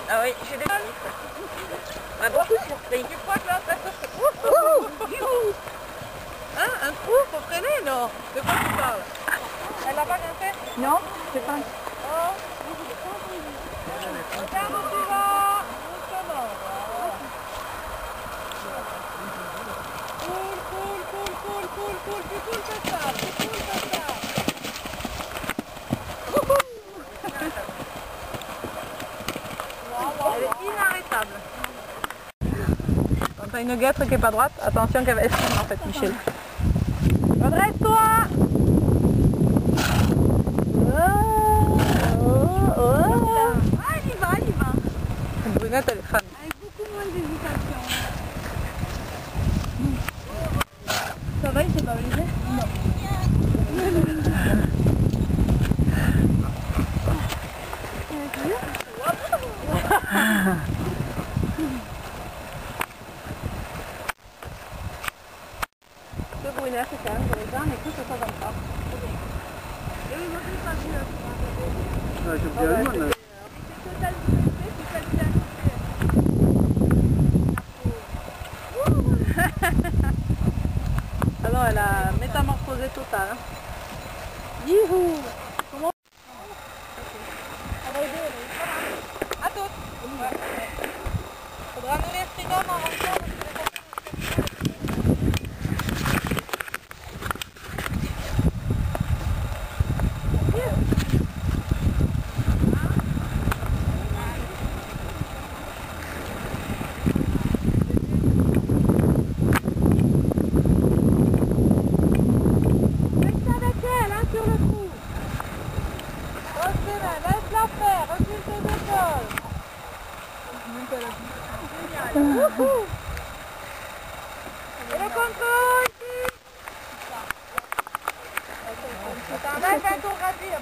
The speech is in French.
Ah oui, j'ai des listes. On a beaucoup surpris. Tu crois que là, ça se... Hein, un trou pour freiner? Non. De quoi tu parles? Elle l'a pas bien fait? Non, c'est pas... Oh. Regarde où tu vas. Doucement. Cool. Tu coules que ça. Elle est inarrêtable. Quand t'as une guêtre qui est pas droite, attention qu'elle va esquiver en fait, Michel. Redresse-toi! Ah, elle y va. Brunette, elle est fan. Avec beaucoup moins d'hésitation. Ça va, il s'est pas blessé? Non. Ce Brunette, c'est quand même les gens, écoute, ça comme ça. Ouais, je bien moi, mais... Ah non, elle a métamorphosé totale. Hein. Youhou! Comment? Ça va aider, à toutes! Ouais. Faudra nourrir Freedom en rentrant. Laisse-la faire, recule tes épaules. Génial. Et le contrôle ici. C'est un mec à ton rapide.